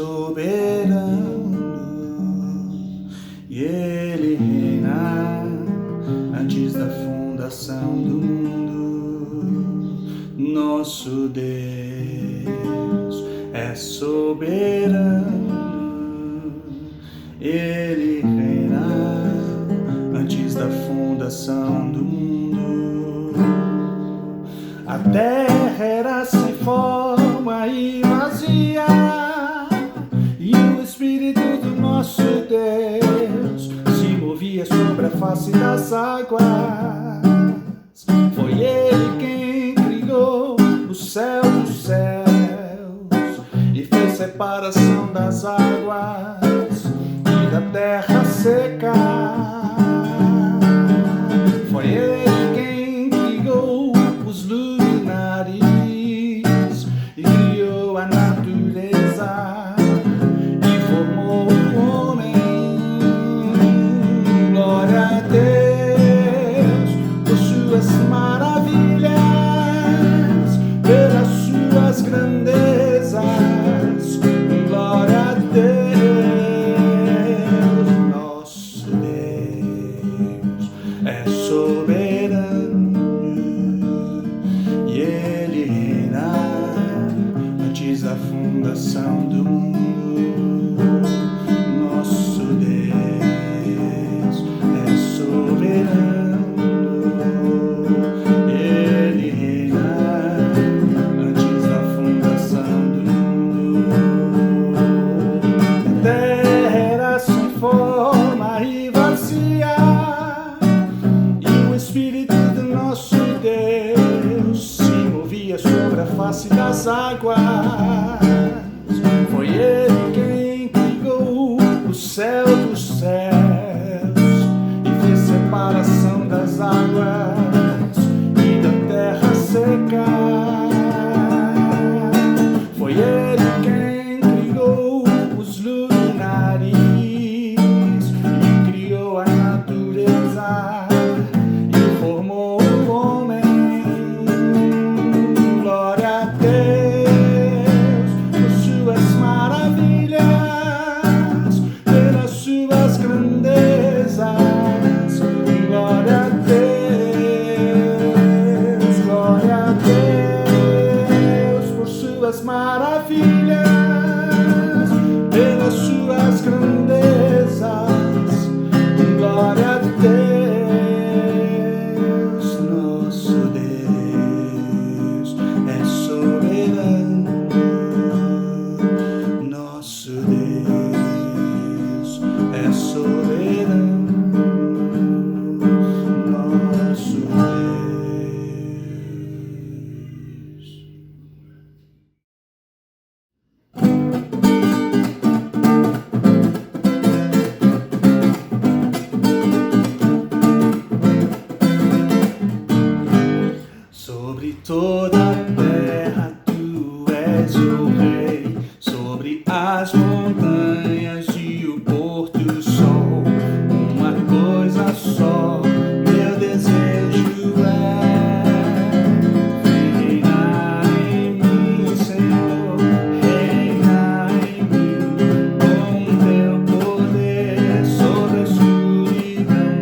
soberano e Ele reina antes da fundação do mundo. Nosso Deus é soberano, Ele reina antes da fundação do mundo. A terra era sem forma e vazia, e o Espírito do nosso Deus se movia sobre a face das águas. Foi Ele quem criou o céu dos céus e fez separação das águas e da terra seca. Foi Ele quem criou os luminares e criou a natureza e formou o homem. Glória a Deus por suas maravilhas, pelas suas grandezas. Glória a Deus, nosso Deus é soberano e Ele reina antes da fundação do mundo. Nosso Deus é soberano, Ele reina antes da fundação do mundo. A terra era sem forma e vazia, e o Espírito do nosso Deus se movia sobre a face das águas. Foi Ele quem criou o céu dos céus e fez separação das águas e da terra seca. Foi Ele quem criou os luminares e criou a natureza e formou o homem. Glória a Deus por suas maravilhas, pelas suas grandezas. Glória a Deus, glória a Deus por suas maravilhas, pelas suas grandezas. Glória a Deus, nosso Deus é soberano, nosso Deus é soberano, nosso Deus. Sobre toda a terra tu és o rei, sobre as montanhas e o pôr do sol. Uma coisa só, meu desejo é: vem reinar em mim, Senhor, reinar em mim com teu poder sobre a escuridão,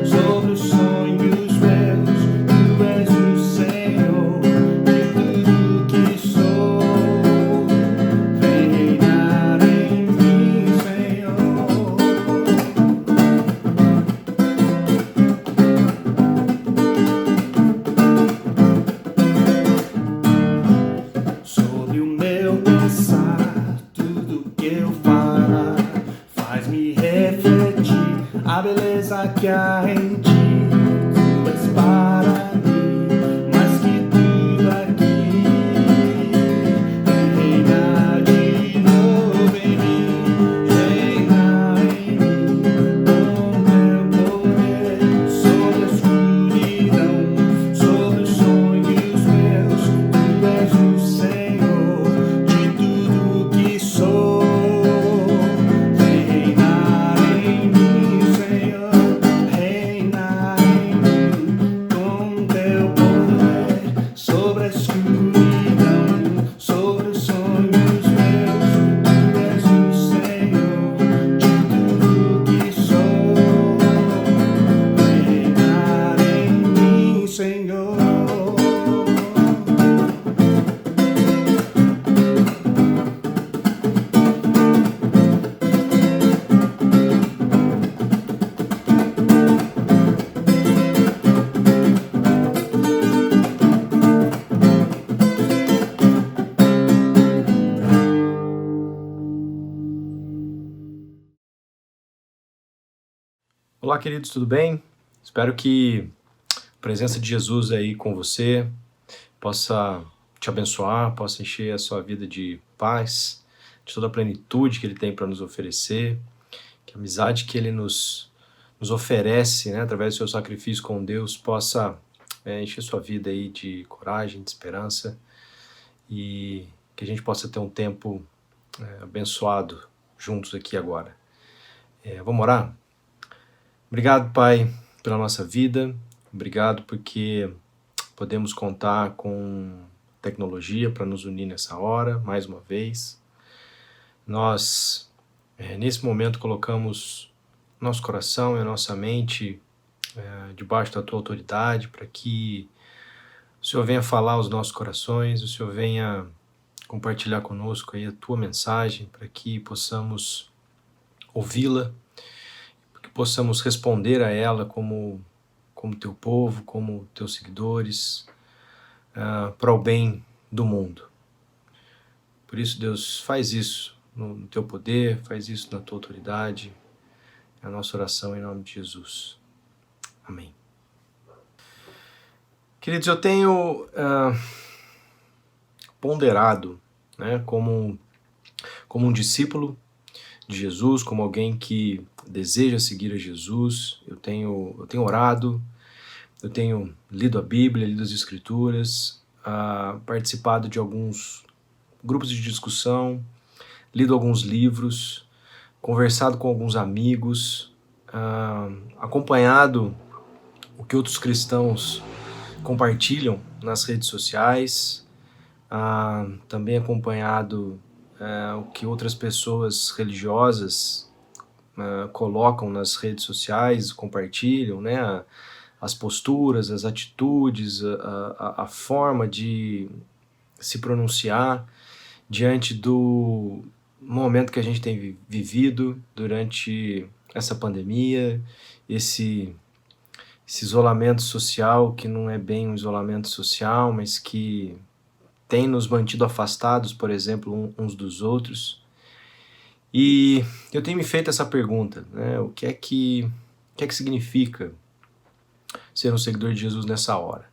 sobre os sonhos meus. Tu és o Senhor de tudo que sou. Vem reinar em mim, Senhor. Sobre o meu pensar, tudo que eu falar faz-me refletir a beleza que há em ti. Tu és para mim mais que tudo aqui. Vem reinar de novo em mim, reinar em mim com teu poder sobre a escuridão, sobre os sonhos meus. Tu és o Senhor de tudo que sou. Vem reinar em mim, Senhor, reinar. Olá, queridos, tudo bem? Espero que a presença de Jesus aí com você possa te abençoar, possa encher a sua vida de paz, de toda a plenitude que Ele tem para nos oferecer, que a amizade que Ele nos oferece, né, através do seu sacrifício com Deus, possa encher sua vida aí de coragem, de esperança e que a gente possa ter um tempo abençoado juntos aqui agora. Vamos orar? Obrigado, Pai, pela nossa vida. Obrigado porque podemos contar com tecnologia para nos unir nessa hora, mais uma vez. Nós, nesse momento, colocamos nosso coração e a nossa mente debaixo da Tua autoridade para que o Senhor venha falar aos nossos corações, o Senhor venha compartilhar conosco aí a Tua mensagem para que possamos ouvi-la, que possamos responder a ela como teu povo, como teus seguidores, para o bem do mundo. Por isso, Deus, faz isso no teu poder, faz isso na tua autoridade. É a nossa oração em nome de Jesus. Amém. Queridos, eu tenho ponderado, né, como um discípulo de Jesus, como alguém que deseja seguir a Jesus. Eu tenho orado, eu tenho lido a Bíblia, lido as Escrituras, participado de alguns grupos de discussão, lido alguns livros, conversado com alguns amigos, acompanhado o que outros cristãos compartilham nas redes sociais, também acompanhado o que outras pessoas religiosas colocam nas redes sociais, compartilham, né, as posturas, as atitudes, a forma de se pronunciar diante do momento que a gente tem vivido durante essa pandemia, esse isolamento social que não é bem um isolamento social, mas que tem nos mantido afastados, por exemplo, uns dos outros. E eu tenho me feito essa pergunta, né? O que é que significa ser um seguidor de Jesus nessa hora?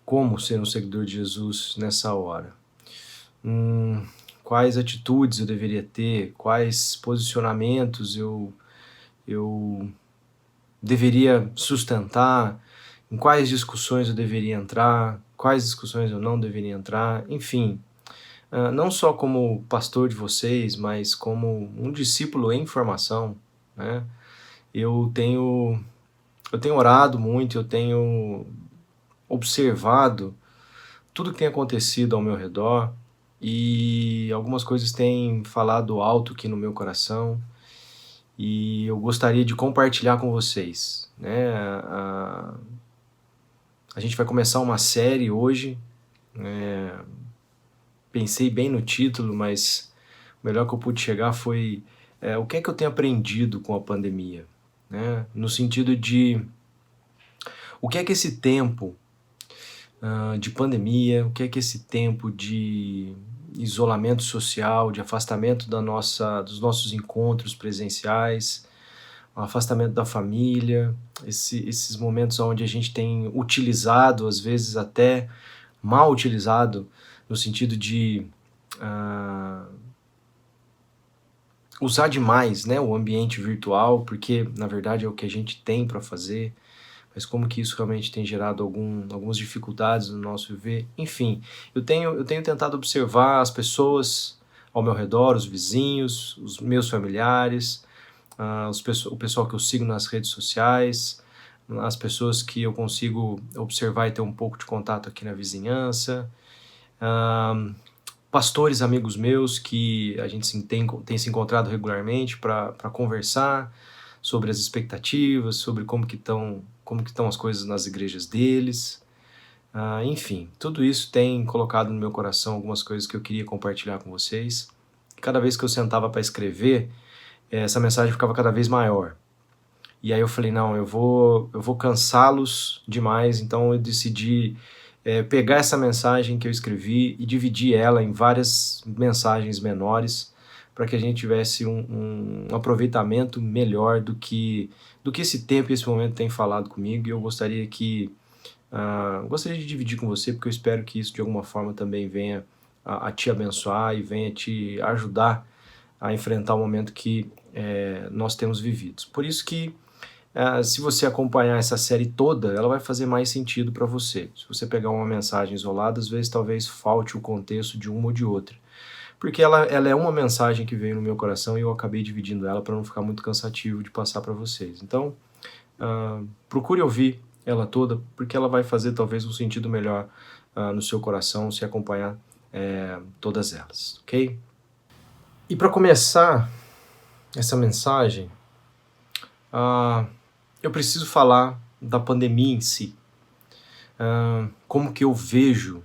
Como ser um seguidor de Jesus nessa hora? Quais atitudes eu deveria ter? Quais posicionamentos eu deveria sustentar? Em quais discussões eu deveria entrar? Quais discussões eu não deveria entrar? Enfim, não só como pastor de vocês, mas como um discípulo em formação, né? Eu tenho orado muito, eu tenho observado tudo que tem acontecido ao meu redor e algumas coisas têm falado alto aqui no meu coração e eu gostaria de compartilhar com vocês, né? A gente vai começar uma série hoje, pensei bem no título, mas o melhor que eu pude chegar foi o que é que eu tenho aprendido com a pandemia, né? No sentido de o que é que esse tempo de pandemia, o que é que esse tempo de isolamento social, de afastamento dos nossos encontros presenciais, o afastamento da família, esses momentos onde a gente tem utilizado, às vezes até mal utilizado, no sentido de usar demais, né, o ambiente virtual, porque na verdade é o que a gente tem para fazer, mas como que isso realmente tem gerado algumas dificuldades no nosso viver. Enfim, eu tenho tentado observar as pessoas ao meu redor, os vizinhos, os meus familiares, o pessoal que eu sigo nas redes sociais, as pessoas que eu consigo observar e ter um pouco de contato aqui na vizinhança, pastores amigos meus que a gente tem se encontrado regularmente para conversar sobre as expectativas, sobre como que estão as coisas nas igrejas deles. Enfim, tudo isso tem colocado no meu coração algumas coisas que eu queria compartilhar com vocês. Cada vez que eu sentava para escrever, essa mensagem ficava cada vez maior. E aí eu falei, não, eu vou cansá-los demais, então eu decidi pegar essa mensagem que eu escrevi e dividir ela em várias mensagens menores, para que a gente tivesse um aproveitamento melhor do que esse tempo e esse momento tem falado comigo. E eu gostaria de dividir com você, porque eu espero que isso de alguma forma também venha a te abençoar e venha te ajudar a enfrentar o momento que nós temos vivido. Por isso que, se você acompanhar essa série toda, ela vai fazer mais sentido para você. Se você pegar uma mensagem isolada, às vezes talvez falte o contexto de uma ou de outra. Porque ela é uma mensagem que veio no meu coração e eu acabei dividindo ela para não ficar muito cansativo de passar para vocês. Então, procure ouvir ela toda, porque ela vai fazer talvez um sentido melhor no seu coração se acompanhar todas elas, ok? E para começar essa mensagem, eu preciso falar da pandemia em si. Como que eu vejo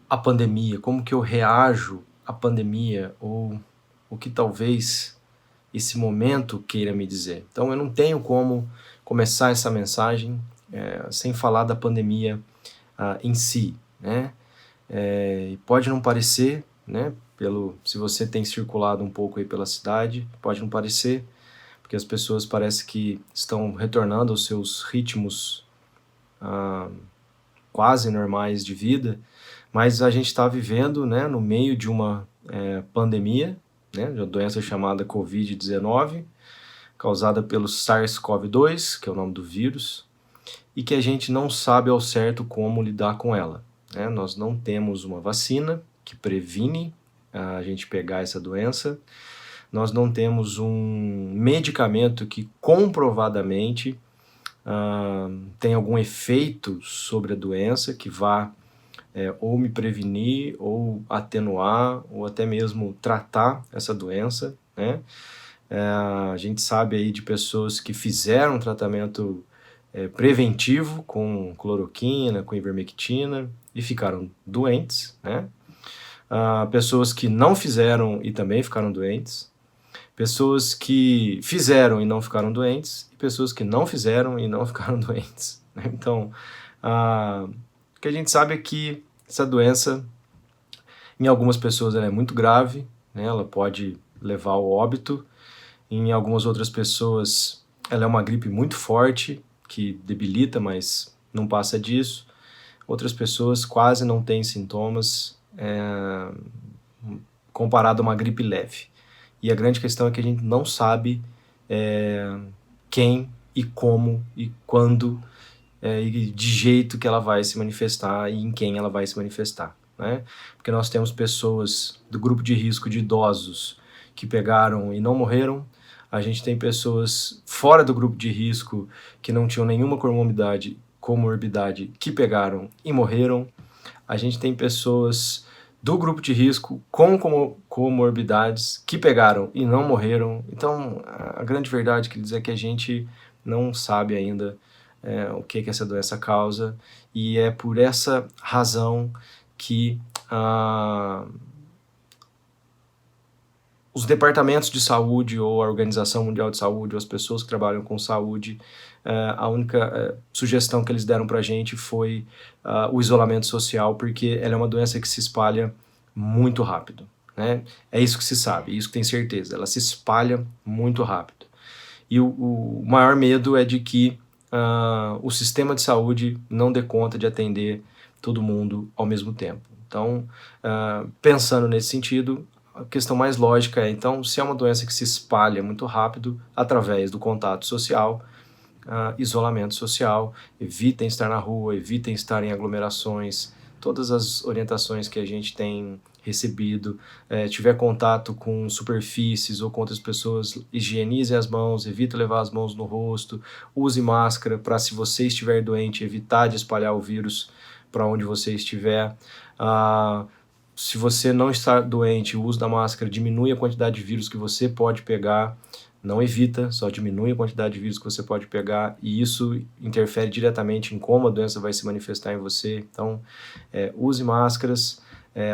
a pandemia, como que eu reajo à pandemia, ou o que talvez esse momento queira me dizer. Então eu não tenho como começar essa mensagem sem falar da pandemia em si, né? E pode não parecer, né? Se você tem circulado um pouco aí pela cidade, pode não parecer, porque as pessoas parece que estão retornando aos seus ritmos quase normais de vida, mas a gente está vivendo, né, no meio de uma pandemia, né, de uma doença chamada Covid-19, causada pelo SARS-CoV-2, que é o nome do vírus, e que a gente não sabe ao certo como lidar com ela, né? Nós não temos uma vacina que previne a gente pegar essa doença, nós não temos um medicamento que comprovadamente tem algum efeito sobre a doença que vá ou me prevenir, ou atenuar, ou até mesmo tratar essa doença, né? A gente sabe aí de pessoas que fizeram tratamento preventivo com cloroquina, com ivermectina e ficaram doentes, né? Pessoas que não fizeram e também ficaram doentes, pessoas que fizeram e não ficaram doentes, e pessoas que não fizeram e não ficaram doentes, né? Então, o que a gente sabe é que essa doença, em algumas pessoas ela é muito grave, né? Ela pode levar ao óbito. Em algumas outras pessoas ela é uma gripe muito forte, que debilita, mas não passa disso. Outras pessoas quase não têm sintomas comparado a uma gripe leve. E a grande questão é que a gente não sabe quem e como e quando e de jeito que ela vai se manifestar e em quem ela vai se manifestar, né? Porque nós temos pessoas do grupo de risco de idosos que pegaram e não morreram, a gente tem pessoas fora do grupo de risco que não tinham nenhuma comorbidade que pegaram e morreram, a gente tem pessoas do grupo de risco com comorbidades que pegaram e não morreram. Então, a grande verdade que diz é que a gente não sabe ainda o que essa doença causa, e é por essa razão que os departamentos de saúde ou a Organização Mundial de Saúde ou as pessoas que trabalham com saúde, a única sugestão que eles deram para a gente foi o isolamento social, porque ela é uma doença que se espalha muito rápido, né? É isso que se sabe, isso que tem certeza, ela se espalha muito rápido. E o maior medo é de que o sistema de saúde não dê conta de atender todo mundo ao mesmo tempo. Então, pensando nesse sentido, a questão mais lógica é, então, se é uma doença que se espalha muito rápido através do contato social, isolamento social, evitem estar na rua, evitem estar em aglomerações, todas as orientações que a gente tem recebido, tiver contato com superfícies ou com outras pessoas, higienize as mãos, evite levar as mãos no rosto, use máscara para, se você estiver doente, evitar de espalhar o vírus para onde você estiver. Se você não está doente, o uso da máscara diminui a quantidade de vírus que você pode pegar, não evita, só diminui a quantidade de vírus que você pode pegar, e isso interfere diretamente em como a doença vai se manifestar em você. Então, use máscaras,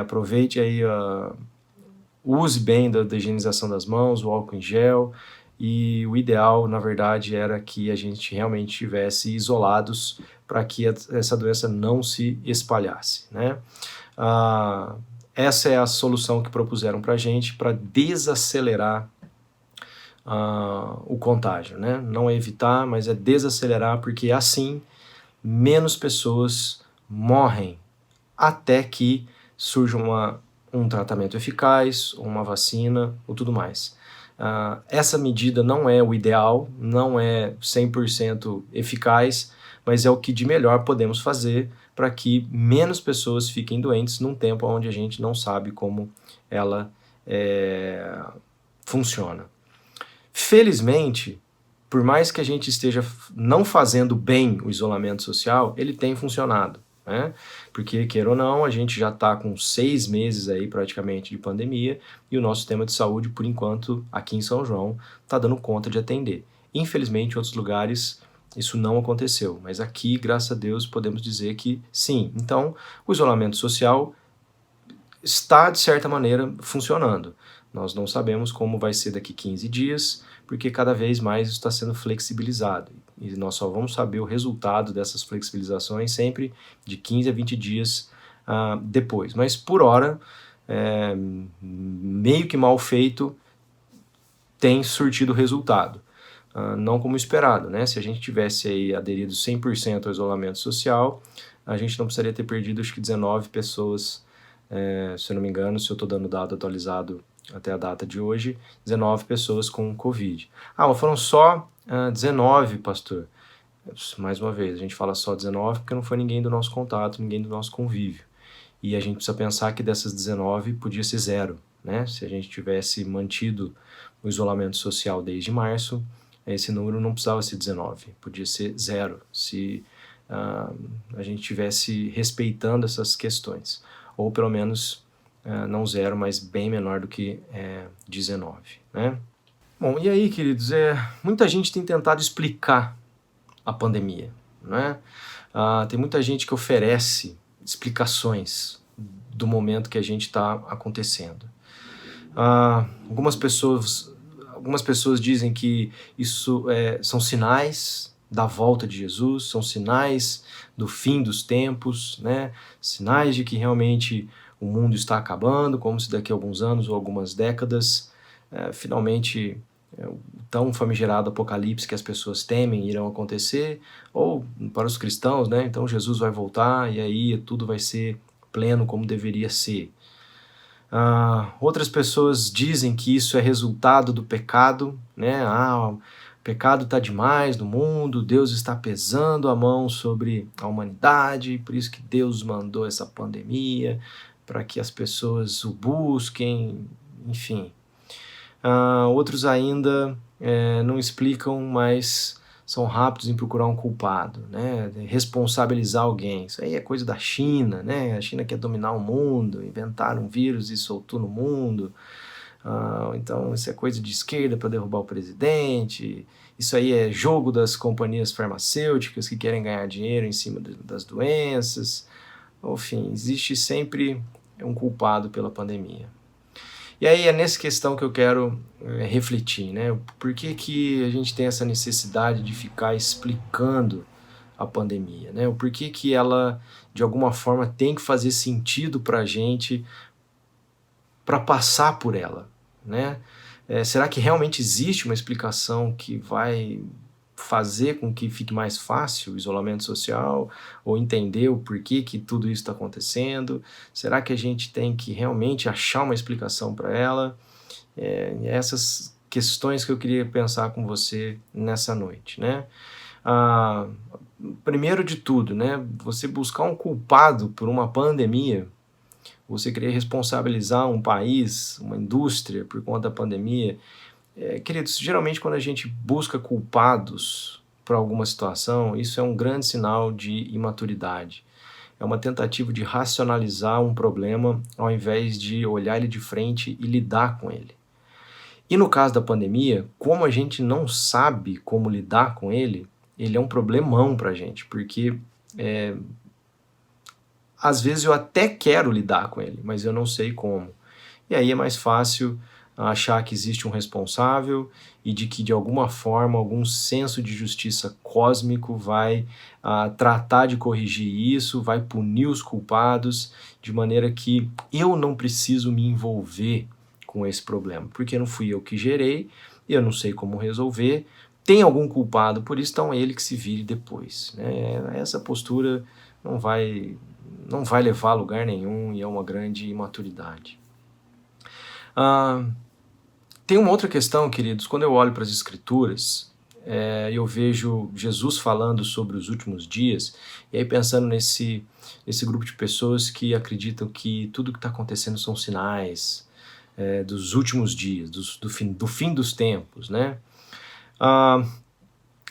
aproveite aí, use bem da higienização das mãos, o álcool em gel, e o ideal, na verdade, era que a gente realmente estivesse isolados para que essa doença não se espalhasse, né? essa é a solução que propuseram para a gente para desacelerar o contágio, né? Não é evitar, mas é desacelerar, porque assim menos pessoas morrem até que surja um tratamento eficaz, uma vacina ou tudo mais. Essa medida não é o ideal, não é 100% eficaz, mas é o que de melhor podemos fazer para que menos pessoas fiquem doentes num tempo onde a gente não sabe como ela funciona. Felizmente, por mais que a gente esteja não fazendo bem o isolamento social, ele tem funcionado, né? Porque, queira ou não, a gente já está com 6 meses aí praticamente de pandemia e o nosso sistema de saúde, por enquanto, aqui em São João, está dando conta de atender. Infelizmente, em outros lugares isso não aconteceu, mas aqui, graças a Deus, podemos dizer que sim. Então, o isolamento social está, de certa maneira, funcionando. Nós não sabemos como vai ser daqui 15 dias, porque cada vez mais isso está sendo flexibilizado. E nós só vamos saber o resultado dessas flexibilizações sempre de 15 a 20 dias depois. Mas, por hora, meio que mal feito, tem surtido resultado. Não como esperado, né? Se a gente tivesse aí aderido 100% ao isolamento social, a gente não precisaria ter perdido, acho que 19 pessoas, se eu não me engano, se eu estou dando dado atualizado até a data de hoje, 19 pessoas com Covid. Mas foram só 19, pastor. Mais uma vez, a gente fala só 19 porque não foi ninguém do nosso contato, ninguém do nosso convívio. E a gente precisa pensar que dessas 19 podia ser 0, né? Se a gente tivesse mantido o isolamento social desde março, esse número não precisava ser 19, podia ser 0, se a gente estivesse respeitando essas questões. Ou pelo menos não 0, mas bem menor do que 19, né? Bom, e aí, queridos, muita gente tem tentado explicar a pandemia, né? Tem muita gente que oferece explicações do momento que a gente está acontecendo. Algumas pessoas dizem que isso são sinais da volta de Jesus, são sinais do fim dos tempos, né? Sinais de que realmente o mundo está acabando, como se daqui a alguns anos ou algumas décadas, finalmente o tão famigerado apocalipse que as pessoas temem irão acontecer, ou para os cristãos, né? Então Jesus vai voltar e aí tudo vai ser pleno como deveria ser. Outras pessoas dizem que isso é resultado do pecado, né? O pecado está demais no mundo, Deus está pesando a mão sobre a humanidade, por isso que Deus mandou essa pandemia, para que as pessoas o busquem, enfim. Outros ainda não explicam, mas são rápidos em procurar um culpado, né? Responsabilizar alguém. Isso aí é coisa da China, né? A China quer dominar o mundo, inventaram um vírus e soltou no mundo. Então isso é coisa de esquerda para derrubar o presidente. Isso aí é jogo das companhias farmacêuticas que querem ganhar dinheiro em cima das doenças. Enfim, existe sempre um culpado pela pandemia. E aí é nessa questão que eu quero refletir, né? Por que a gente tem essa necessidade de ficar explicando a pandemia, né? O porquê que ela, de alguma forma, tem que fazer sentido para a gente para passar por ela, né? Será que realmente existe uma explicação que vai fazer com que fique mais fácil o isolamento social, ou entender o porquê que tudo isso está acontecendo? Será que a gente tem que realmente achar uma explicação para ela? Essas questões que eu queria pensar com você nessa noite, né? Primeiro de tudo, né? Você buscar um culpado por uma pandemia, você querer responsabilizar um país, uma indústria por conta da pandemia. Queridos, geralmente quando a gente busca culpados por alguma situação, isso é um grande sinal de imaturidade. É uma tentativa de racionalizar um problema ao invés de olhar ele de frente e lidar com ele. E no caso da pandemia, como a gente não sabe como lidar com ele, ele é um problemão pra gente, porque às vezes eu até quero lidar com ele, mas eu não sei como. E aí é mais fácil a achar que existe um responsável e de que de alguma forma algum senso de justiça cósmico vai tratar de corrigir isso, vai punir os culpados, de maneira que eu não preciso me envolver com esse problema, porque não fui eu que gerei, eu não sei como resolver, tem algum culpado por isso, então é ele que se vire depois, né? Essa postura não vai levar a lugar nenhum e é uma grande imaturidade. Tem uma outra questão, queridos, quando eu olho para as Escrituras, eu vejo Jesus falando sobre os últimos dias, e aí pensando nesse grupo de pessoas que acreditam que tudo que está acontecendo são sinais dos últimos dias, do fim dos tempos, né?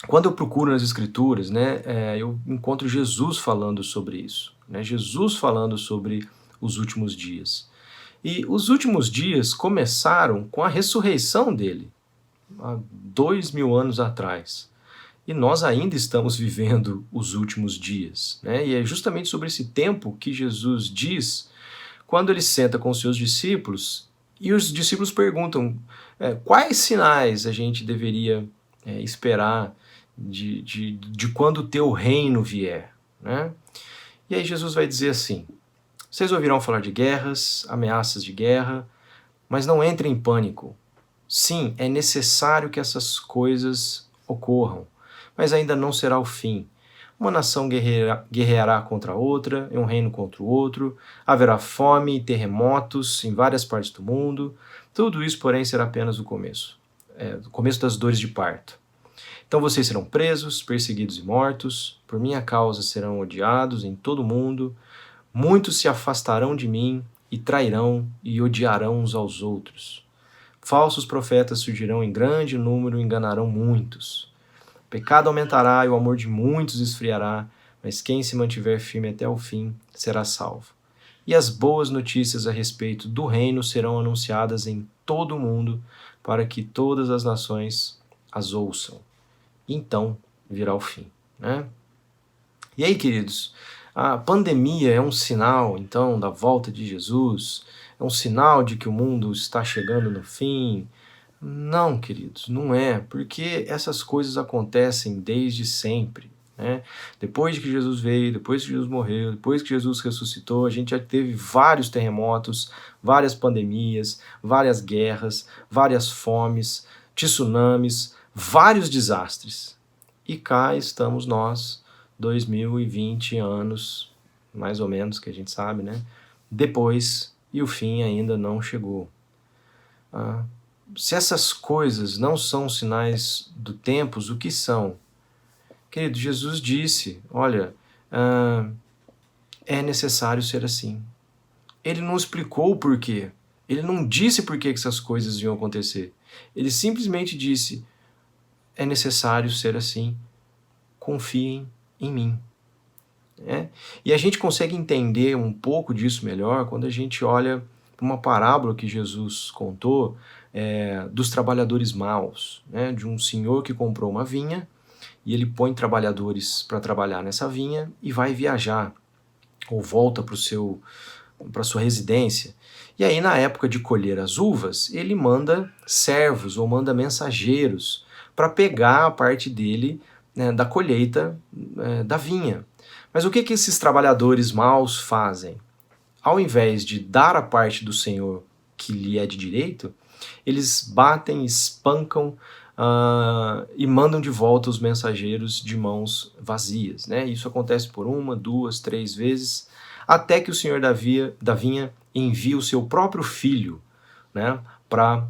Quando eu procuro nas Escrituras, né, eu encontro Jesus falando sobre isso, né? Jesus falando sobre os últimos dias. E os últimos dias começaram com a ressurreição dele, há 2000 anos atrás. E nós ainda estamos vivendo os últimos dias, né? E é justamente sobre esse tempo que Jesus diz, quando ele senta com os seus discípulos, e os discípulos perguntam quais sinais a gente deveria esperar de quando o teu reino vier, né? E aí Jesus vai dizer assim: vocês ouvirão falar de guerras, ameaças de guerra, mas não entrem em pânico. Sim, é necessário que essas coisas ocorram, mas ainda não será o fim. Uma nação guerreará contra outra, e um reino contra o outro, haverá fome e terremotos em várias partes do mundo. Tudo isso, porém, será apenas o começo das dores de parto. Então vocês serão presos, perseguidos e mortos, por minha causa serão odiados em todo o mundo, muitos se afastarão de mim e trairão e odiarão uns aos outros. Falsos profetas surgirão em grande número e enganarão muitos. O pecado aumentará e o amor de muitos esfriará, mas quem se mantiver firme até o fim será salvo. E as boas notícias a respeito do reino serão anunciadas em todo o mundo, para que todas as nações as ouçam. Então virá o fim, né? E aí, queridos, a pandemia é um sinal, então, da volta de Jesus? É um sinal de que o mundo está chegando no fim? Não, queridos, não é, porque essas coisas acontecem desde sempre, né? Depois que Jesus veio, depois que Jesus morreu, depois que Jesus ressuscitou, a gente já teve vários terremotos, várias pandemias, várias guerras, várias fomes, tsunamis, vários desastres. E cá estamos nós, 2020 anos, mais ou menos, que a gente sabe, né? Depois, e o fim ainda não chegou. Se essas coisas não são sinais do tempos, o que são? Querido, Jesus disse, olha, é necessário ser assim. Ele não explicou o porquê. Ele não disse por que essas coisas iam acontecer. Ele simplesmente disse, é necessário ser assim. Confiem em mim. E a gente consegue entender um pouco disso melhor quando a gente olha uma parábola que Jesus contou dos trabalhadores maus, né? De um senhor que comprou uma vinha e ele põe trabalhadores para trabalhar nessa vinha e vai viajar ou volta para sua residência. E aí, na época de colher as uvas, ele manda servos ou manda mensageiros para pegar a parte dele, né, da colheita da vinha. Mas o que esses trabalhadores maus fazem? Ao invés de dar a parte do Senhor que lhe é de direito, eles batem, espancam e mandam de volta os mensageiros de mãos vazias, né? Isso acontece por 1, 2, 3 vezes, até que o Senhor da vinha envia o seu próprio filho, né, para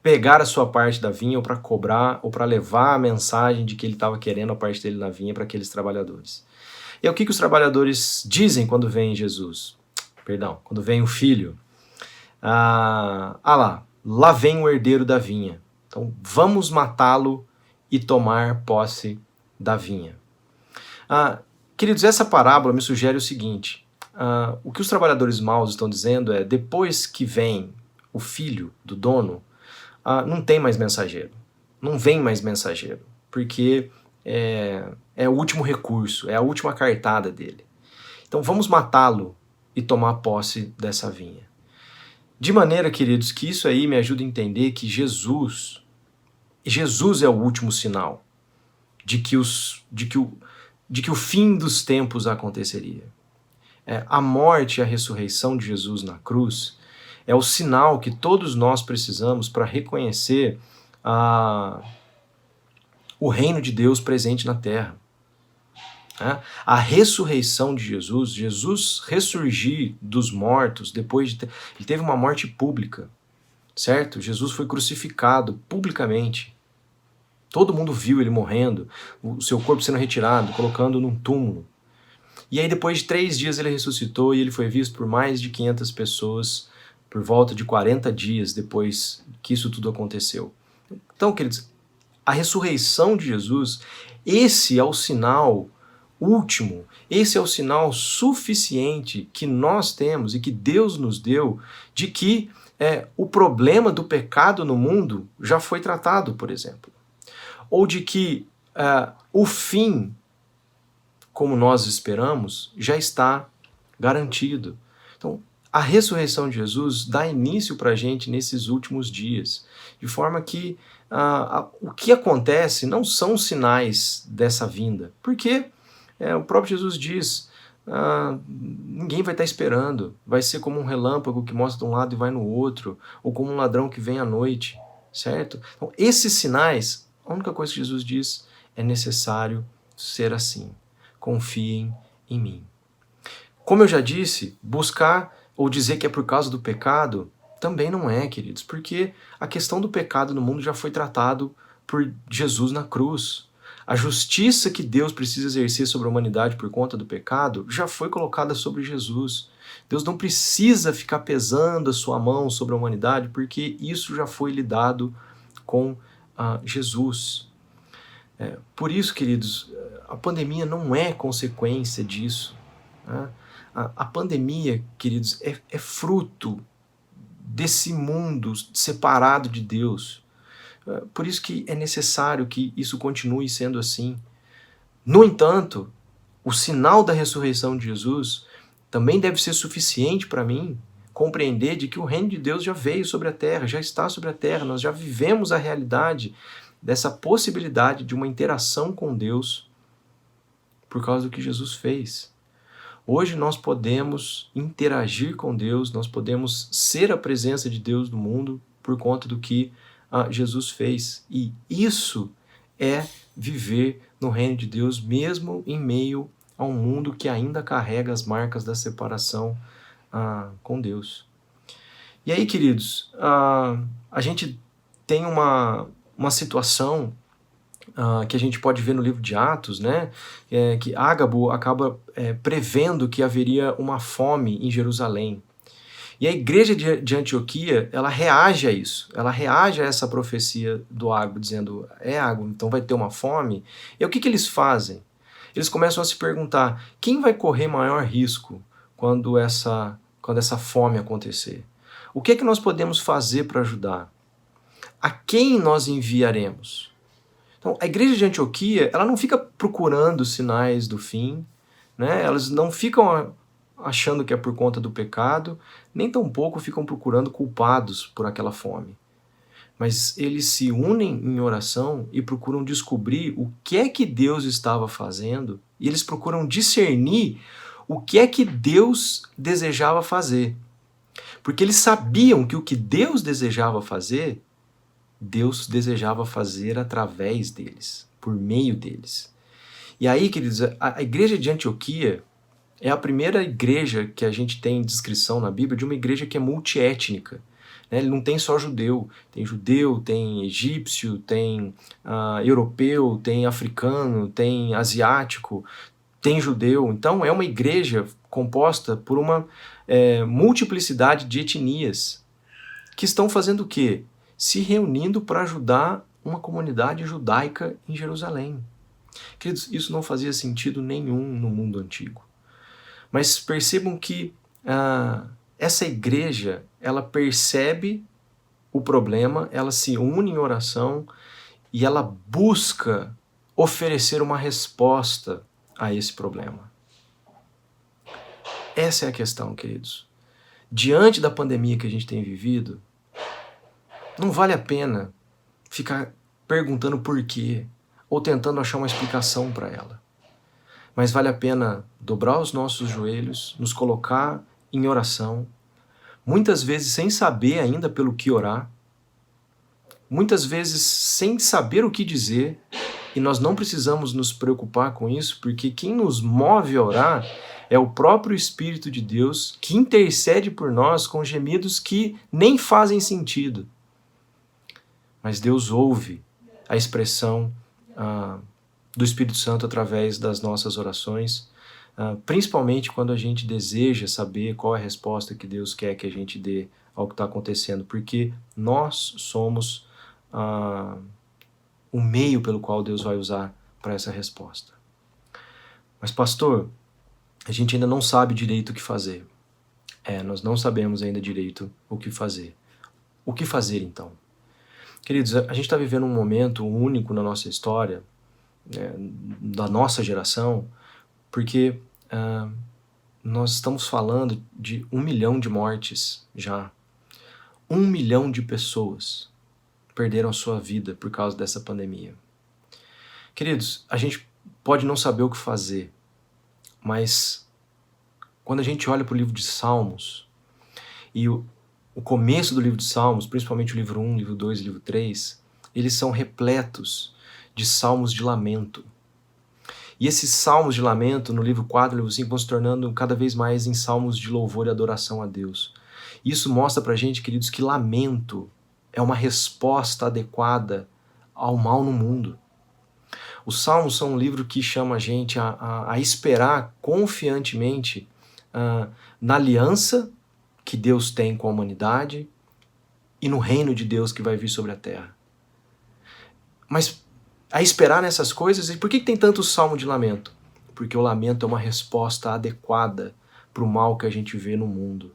pegar a sua parte da vinha, ou para cobrar, ou para levar a mensagem de que ele estava querendo a parte dele na vinha para aqueles trabalhadores. E o que os trabalhadores dizem quando vem Jesus? Quando vem o filho. Lá vem o herdeiro da vinha. Então vamos matá-lo e tomar posse da vinha. Queridos, essa parábola me sugere o seguinte: o que os trabalhadores maus estão dizendo é, depois que vem o filho do dono, não tem mais mensageiro, não vem mais mensageiro, porque é o último recurso, é a última cartada dele. Então vamos matá-lo e tomar posse dessa vinha. De maneira, queridos, que isso aí me ajuda a entender que Jesus é o último sinal de que o fim dos tempos aconteceria. A morte e a ressurreição de Jesus na cruz é o sinal que todos nós precisamos para reconhecer o reino de Deus presente na terra. A ressurreição de Jesus ressurgir dos mortos, ele teve uma morte pública, certo? Jesus foi crucificado publicamente. Todo mundo viu ele morrendo, o seu corpo sendo retirado, colocando num túmulo. E aí depois de 3 dias ele ressuscitou e ele foi visto por mais de 500 pessoas por volta de 40 dias depois que isso tudo aconteceu. Então, queridos, a ressurreição de Jesus, esse é o sinal último, esse é o sinal suficiente que nós temos e que Deus nos deu de que o problema do pecado no mundo já foi tratado, por exemplo. Ou de que o fim, como nós esperamos, já está garantido. Então, a ressurreição de Jesus dá início para a gente nesses últimos dias, de forma que o que acontece não são sinais dessa vinda, porque o próprio Jesus diz, ninguém vai estar esperando, vai ser como um relâmpago que mostra de um lado e vai no outro, ou como um ladrão que vem à noite, certo? Então, esses sinais, a única coisa que Jesus diz é necessário ser assim. Confiem em mim. Como eu já disse, buscar ou dizer que é por causa do pecado também não é, queridos, porque a questão do pecado no mundo já foi tratado por Jesus na cruz. A justiça que Deus precisa exercer sobre a humanidade por conta do pecado já foi colocada sobre Jesus. Deus não precisa ficar pesando a sua mão sobre a humanidade, porque isso já foi lidado com Jesus. Por isso, queridos, a pandemia não é consequência disso. Né? A pandemia, queridos, é fruto desse mundo separado de Deus. Por isso que é necessário que isso continue sendo assim. No entanto, o sinal da ressurreição de Jesus também deve ser suficiente para mim compreender de que o reino de Deus já veio sobre a terra, já está sobre a terra, nós já vivemos a realidade dessa possibilidade de uma interação com Deus por causa do que Jesus fez. Hoje nós podemos interagir com Deus, nós podemos ser a presença de Deus no mundo por conta do que Jesus fez. E isso é viver no reino de Deus, mesmo em meio a um mundo que ainda carrega as marcas da separação com Deus. E aí, queridos, a gente tem uma situação que a gente pode ver no livro de Atos, né? Que Ágabo acaba prevendo que haveria uma fome em Jerusalém. E a igreja de Antioquia, ela reage a isso, ela reage a essa profecia do Ágabo, dizendo, Ágabo, então vai ter uma fome? E o que eles fazem? Eles começam a se perguntar, quem vai correr maior risco quando essa fome acontecer? O que é que nós podemos fazer para ajudar? A quem nós enviaremos? Então, a igreja de Antioquia, ela não fica procurando sinais do fim, né? Elas não ficam achando que é por conta do pecado, nem tampouco ficam procurando culpados por aquela fome. Mas eles se unem em oração e procuram descobrir o que é que Deus estava fazendo, e eles procuram discernir o que é que Deus desejava fazer. Porque eles sabiam que o que Deus desejava fazer, Deus desejava fazer através deles, por meio deles. E aí, queridos, a igreja de Antioquia é a primeira igreja que a gente tem descrição na Bíblia de uma igreja que é multiétnica. Ele não tem só judeu, tem egípcio, tem europeu, tem africano, tem asiático, tem judeu. Então é uma igreja composta por uma multiplicidade de etnias que estão fazendo o quê? Se reunindo para ajudar uma comunidade judaica em Jerusalém. Queridos, isso não fazia sentido nenhum no mundo antigo. Mas percebam que essa igreja, ela percebe o problema, ela se une em oração e ela busca oferecer uma resposta a esse problema. Essa é a questão, queridos. diante da pandemia que a gente tem vivido, não vale a pena ficar perguntando por quê ou tentando achar uma explicação para ela. Mas vale a pena dobrar os nossos joelhos, nos colocar em oração, muitas vezes sem saber ainda pelo que orar, muitas vezes sem saber o que dizer, e nós não precisamos nos preocupar com isso, porque quem nos move a orar é o próprio Espírito de Deus que intercede por nós com gemidos que nem fazem sentido. Mas Deus ouve a expressão do Espírito Santo através das nossas orações, principalmente quando a gente deseja saber qual é a resposta que Deus quer que a gente dê ao que está acontecendo, porque nós somos o meio pelo qual Deus vai usar para essa resposta. Mas pastor, a gente ainda não sabe direito o que fazer. Nós não sabemos ainda direito o que fazer. O que fazer então? Queridos, a gente está vivendo um momento único na nossa história, da nossa geração, porque nós estamos falando de 1 milhão de mortes já. 1 milhão de pessoas perderam a sua vida por causa dessa pandemia. Queridos, a gente pode não saber o que fazer, mas quando a gente olha para o livro de Salmos, e o começo do livro de Salmos, principalmente o livro 1, livro 2 e livro 3, eles são repletos de salmos de lamento. E esses salmos de lamento, no livro 4 e livro 5, vão se tornando cada vez mais em salmos de louvor e adoração a Deus. Isso mostra pra gente, queridos, que lamento é uma resposta adequada ao mal no mundo. Os salmos são um livro que chama a gente a esperar confiantemente na aliança que Deus tem com a humanidade e no reino de Deus que vai vir sobre a terra. Mas a esperar nessas coisas, e por que tem tanto salmo de lamento? Porque o lamento é uma resposta adequada para o mal que a gente vê no mundo.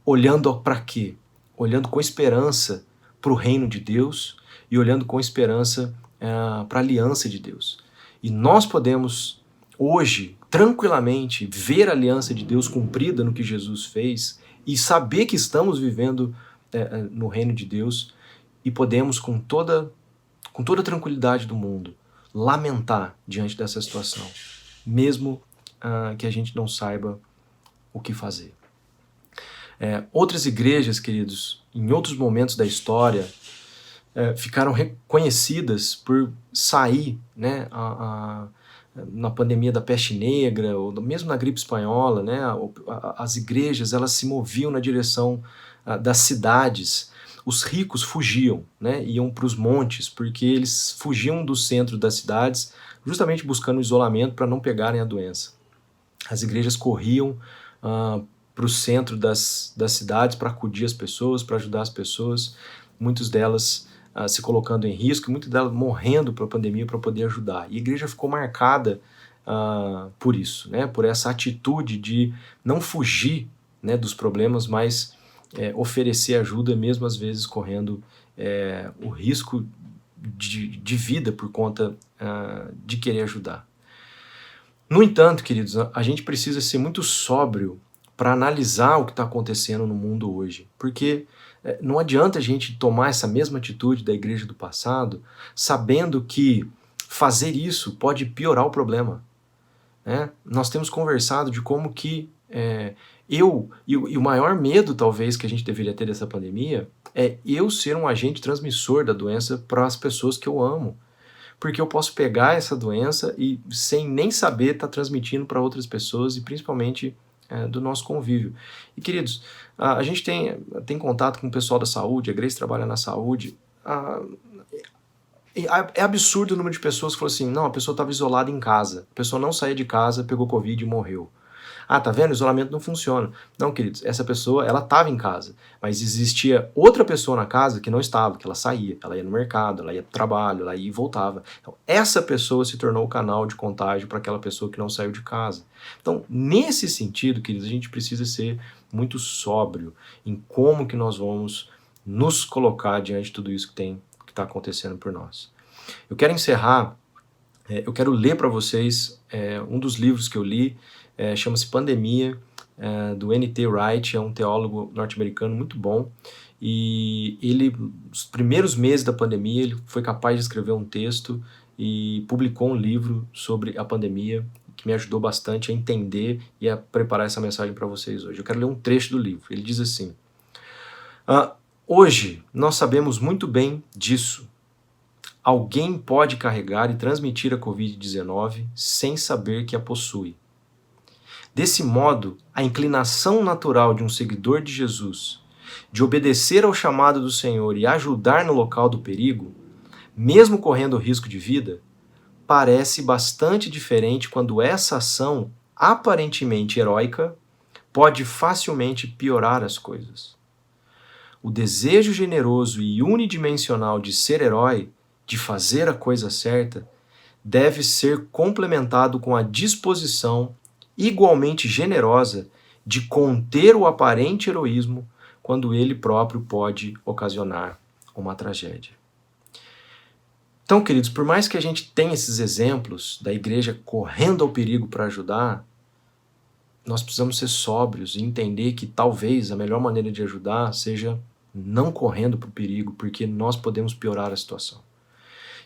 Olhando para quê? Olhando com esperança para o reino de Deus e olhando com esperança para a aliança de Deus. E nós podemos hoje, tranquilamente, ver a aliança de Deus cumprida no que Jesus fez e saber que estamos vivendo no reino de Deus e podemos, com toda a tranquilidade do mundo, lamentar diante dessa situação, mesmo que a gente não saiba o que fazer. Outras igrejas, queridos, em outros momentos da história, ficaram reconhecidas por sair, né, na pandemia da peste negra, ou mesmo na gripe espanhola, né, as igrejas elas se moviam na direção das cidades. Os ricos fugiam, né, iam para os montes, porque eles fugiam do centro das cidades, justamente buscando isolamento para não pegarem a doença. As igrejas corriam para o centro das cidades para acudir as pessoas, para ajudar as pessoas, muitas delas se colocando em risco, muitas delas morrendo para a pandemia para poder ajudar. E a igreja ficou marcada por isso, né, por essa atitude de não fugir, né, dos problemas, mas oferecer ajuda, mesmo às vezes correndo o risco de vida por conta de querer ajudar. No entanto, queridos, a gente precisa ser muito sóbrio para analisar o que está acontecendo no mundo hoje, porque não adianta a gente tomar essa mesma atitude da igreja do passado, sabendo que fazer isso pode piorar o problema, né? Nós temos conversado de como que e o maior medo, talvez, que a gente deveria ter dessa pandemia é eu ser um agente transmissor da doença para as pessoas que eu amo. Porque eu posso pegar essa doença e, sem nem saber, estar transmitindo para outras pessoas e principalmente do nosso convívio. E, queridos, a gente tem contato com o pessoal da saúde, a Grace trabalha na saúde. É absurdo o número de pessoas que falam assim, não, a pessoa estava isolada em casa, a pessoa não saía de casa, pegou Covid e morreu. Tá vendo? O isolamento não funciona. Não, queridos, essa pessoa, ela estava em casa, mas existia outra pessoa na casa que não estava, que ela saía, ela ia no mercado, ela ia para o trabalho, ela ia e voltava. Então, essa pessoa se tornou o canal de contágio para aquela pessoa que não saiu de casa. Então, nesse sentido, queridos, a gente precisa ser muito sóbrio em como que nós vamos nos colocar diante de tudo isso que está acontecendo por nós. Eu quero encerrar, eu quero ler para vocês um dos livros que eu li, chama-se Pandemia, do N.T. Wright, é um teólogo norte-americano muito bom, e ele, nos primeiros meses da pandemia, ele foi capaz de escrever um texto e publicou um livro sobre a pandemia, que me ajudou bastante a entender e a preparar essa mensagem para vocês hoje. Eu quero ler um trecho do livro. Ele diz assim: hoje nós sabemos muito bem disso. Alguém pode carregar e transmitir a Covid-19 sem saber que a possui. Desse modo, a inclinação natural de um seguidor de Jesus de obedecer ao chamado do Senhor e ajudar no local do perigo, mesmo correndo risco de vida, parece bastante diferente quando essa ação, aparentemente heróica, pode facilmente piorar as coisas. O desejo generoso e unidimensional de ser herói, de fazer a coisa certa, deve ser complementado com a disposição igualmente generosa de conter o aparente heroísmo quando ele próprio pode ocasionar uma tragédia. Então, queridos, por mais que a gente tenha esses exemplos da igreja correndo ao perigo para ajudar, nós precisamos ser sóbrios e entender que talvez a melhor maneira de ajudar seja não correndo para o perigo, porque nós podemos piorar a situação.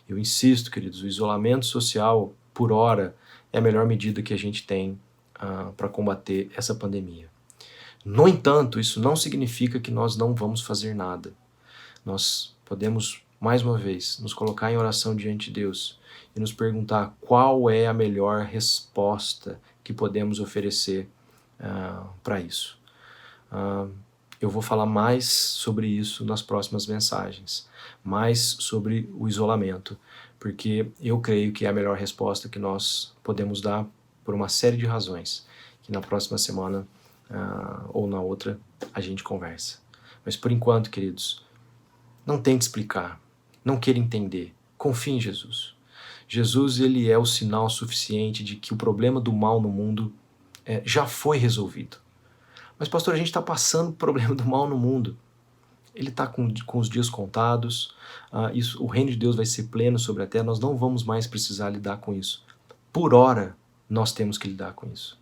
Eu insisto, queridos, o isolamento social, por hora, é a melhor medida que a gente tem para combater essa pandemia. No entanto, isso não significa que nós não vamos fazer nada. Nós podemos, mais uma vez, nos colocar em oração diante de Deus e nos perguntar qual é a melhor resposta que podemos oferecer para isso. Eu vou falar mais sobre isso nas próximas mensagens, mais sobre o isolamento, porque eu creio que é a melhor resposta que nós podemos dar por uma série de razões, que na próxima semana ou na outra a gente conversa. Mas por enquanto, queridos, não tente explicar, não queira entender, confie em Jesus. Jesus, ele é o sinal suficiente de que o problema do mal no mundo já foi resolvido. Mas, pastor, a gente está passando o problema do mal no mundo. Ele está com os dias contados, o reino de Deus vai ser pleno sobre a terra, nós não vamos mais precisar lidar com isso. Por hora, nós temos que lidar com isso.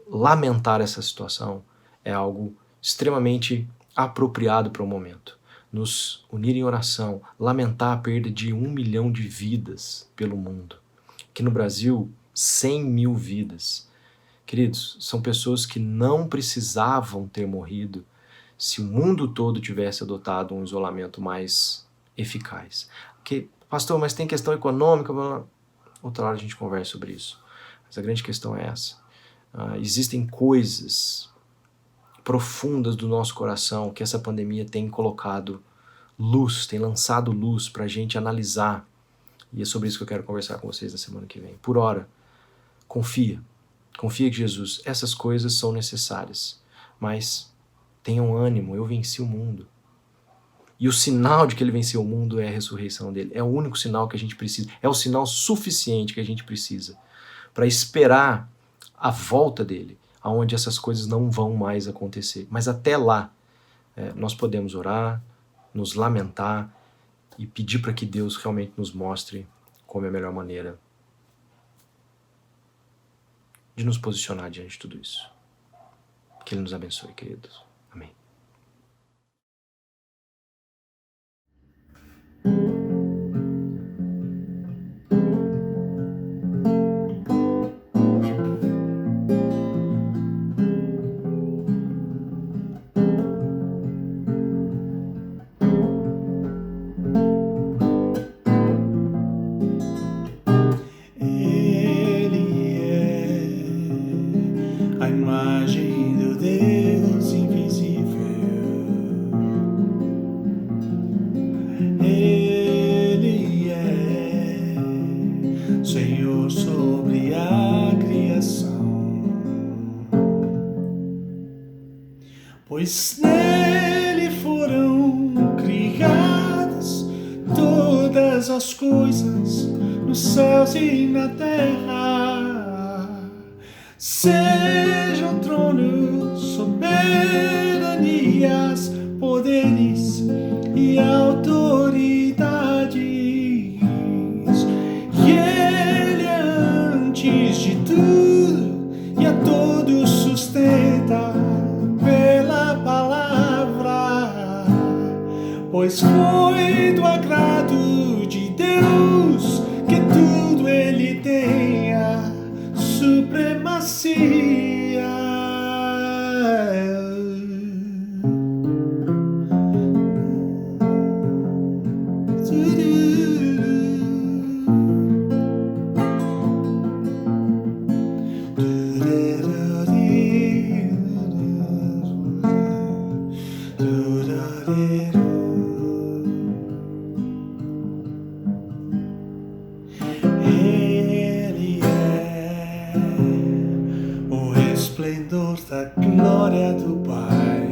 Lamentar essa situação é algo extremamente apropriado para o momento. Nos unir em oração, lamentar a perda de 1 milhão de vidas pelo mundo. Aqui no Brasil, 100 mil vidas. Queridos, são pessoas que não precisavam ter morrido se o mundo todo tivesse adotado um isolamento mais eficaz. Pastor, mas tem questão econômica? Outra hora a gente conversa sobre isso. Mas a grande questão é essa. Existem coisas profundas do nosso coração que essa pandemia tem colocado luz, tem lançado luz para a gente analisar. E é sobre isso que eu quero conversar com vocês na semana que vem. Por hora, confia que Jesus, essas coisas são necessárias, mas tenham ânimo, eu venci o mundo. E o sinal de que ele venceu o mundo é a ressurreição dele. É o único sinal que a gente precisa, é o sinal suficiente que a gente precisa para esperar a volta dele, aonde essas coisas não vão mais acontecer. Mas até lá, nós podemos orar, nos lamentar e pedir para que Deus realmente nos mostre como é a melhor maneira de nos posicionar diante de tudo isso. Que Ele nos abençoe, queridos. Amém. A imagem do Deus invisível. Ele é Senhor sobre a criação, pois nele foram criadas todas as coisas nos céus e na terra. Sejam tronos, soberanias, poderes e autoridades. E Ele é antes de tudo e a todos sustenta. da glória do Pai.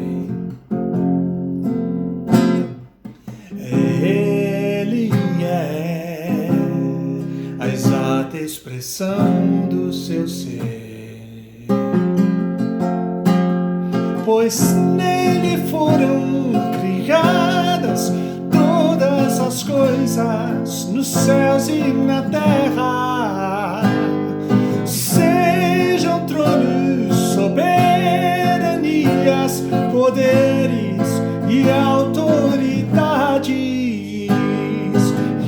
Ele é a exata expressão do seu ser, pois nele foram criadas todas as coisas nos céus e na terra, sejam tronos, soberanias, poderes e autoridades.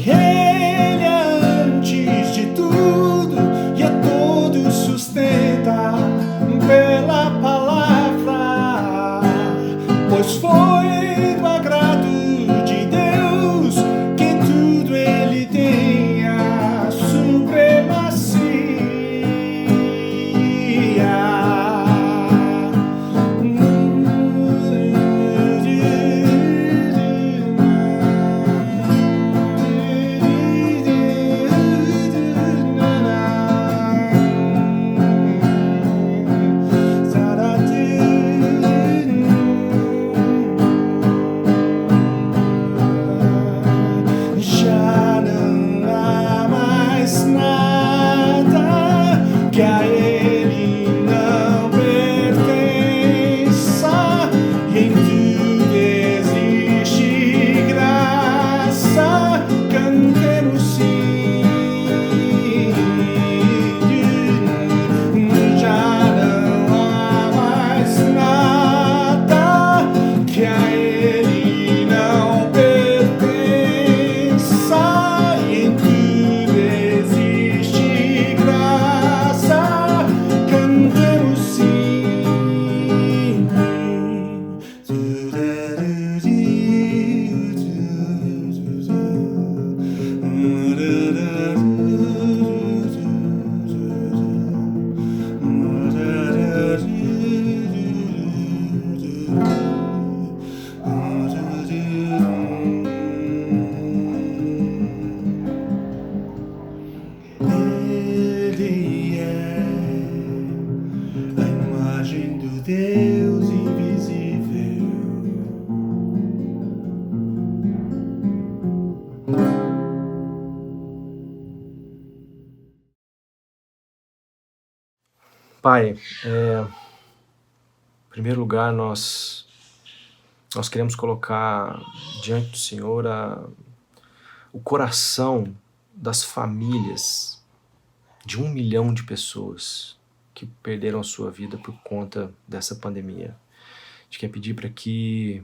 Ele é antes de tudo e a todos sustenta pela palavra, pois foi do agrado de Deus que tudo ele tenha supremacia. Já não há mais nada que a ele não pertença, e em tudo existe graça. Cantemos sim. Já não há mais nada que a ele não pertença, e em tudo existe graça. Cantemos sim. Ele é a imagem do Deus invisível. Pai, em primeiro lugar, nós queremos colocar diante do Senhor o coração das famílias de 1 milhão de pessoas que perderam a sua vida por conta dessa pandemia. A gente quer pedir para que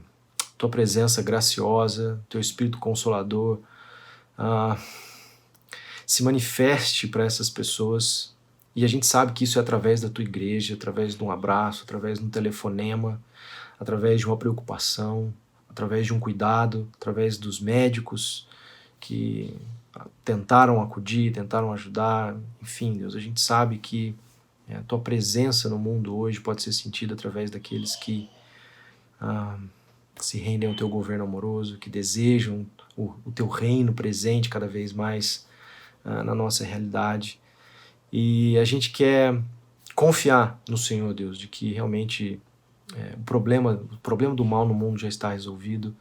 Tua presença graciosa, Teu Espírito Consolador se manifeste para essas pessoas. E a gente sabe que isso é através da Tua igreja, através de um abraço, através de um telefonema, através de uma preocupação, através de um cuidado, através dos médicos que tentaram acudir, tentaram ajudar. Enfim, Deus, a gente sabe que a Tua presença no mundo hoje pode ser sentida através daqueles que se rendem ao Teu governo amoroso, que desejam o Teu reino presente cada vez mais na nossa realidade. E a gente quer confiar no Senhor, Deus, de que realmente o problema do mal no mundo já está resolvido,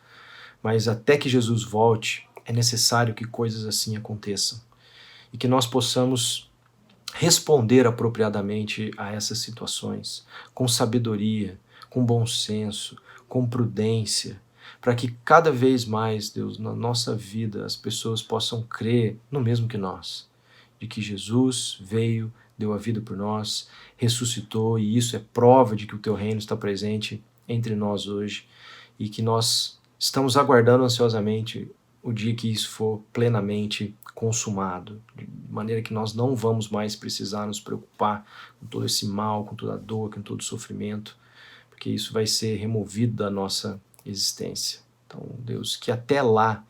mas até que Jesus volte, é necessário que coisas assim aconteçam e que nós possamos responder apropriadamente a essas situações, com sabedoria, com bom senso, com prudência, para que cada vez mais, Deus, na nossa vida, as pessoas possam crer no mesmo que nós, de que Jesus veio, deu a vida por nós, ressuscitou, e isso é prova de que o Teu reino está presente entre nós hoje, e que nós estamos aguardando ansiosamente o dia que isso for plenamente consumado, de maneira que nós não vamos mais precisar nos preocupar com todo esse mal, com toda a dor, com todo o sofrimento, porque isso vai ser removido da nossa existência. Então, Deus, que até lá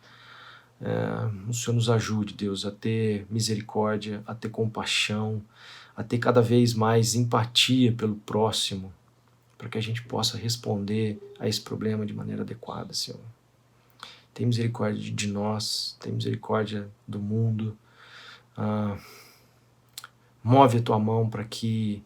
o Senhor nos ajude, Deus, a ter misericórdia, a ter compaixão, a ter cada vez mais empatia pelo próximo, para que a gente possa responder a esse problema de maneira adequada, Senhor. Tem misericórdia de nós, tem misericórdia do mundo. Move a Tua mão para que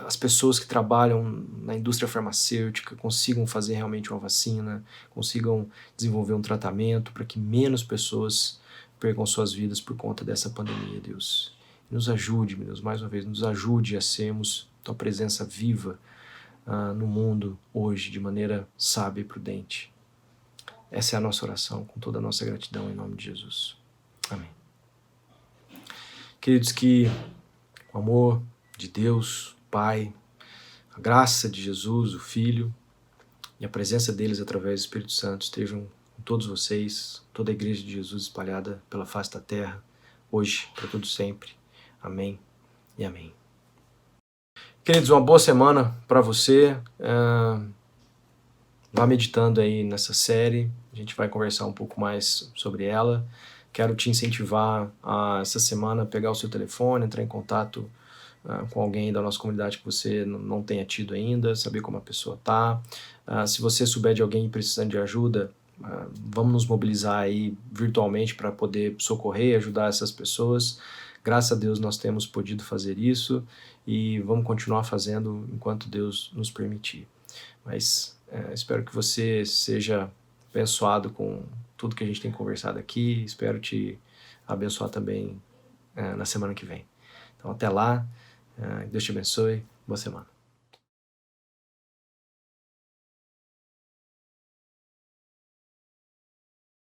as pessoas que trabalham na indústria farmacêutica consigam fazer realmente uma vacina, consigam desenvolver um tratamento para que menos pessoas percam suas vidas por conta dessa pandemia, Deus. Nos ajude, meu Deus, mais uma vez, nos ajude a sermos tua presença viva no mundo hoje, de maneira sábia e prudente. Essa é a nossa oração, com toda a nossa gratidão, em nome de Jesus. Amém. Queridos, que o amor de Deus, Pai, a graça de Jesus, o Filho, e a presença deles através do Espírito Santo estejam com todos vocês, toda a Igreja de Jesus espalhada pela face da terra, hoje, para todo sempre. Amém e amém. Queridos, uma boa semana para você. Vá meditando aí nessa série. A gente vai conversar um pouco mais sobre ela. Quero te incentivar a, essa semana, pegar o seu telefone, entrar em contato com alguém da nossa comunidade que você não tenha tido ainda, saber como a pessoa está. Se você souber de alguém precisando de ajuda, vamos nos mobilizar aí virtualmente para poder socorrer e ajudar essas pessoas. Graças a Deus nós temos podido fazer isso e vamos continuar fazendo enquanto Deus nos permitir. Mas espero que você seja abençoado com tudo que a gente tem conversado aqui. Espero te abençoar também na semana que vem. Então até lá, Deus te abençoe, boa semana.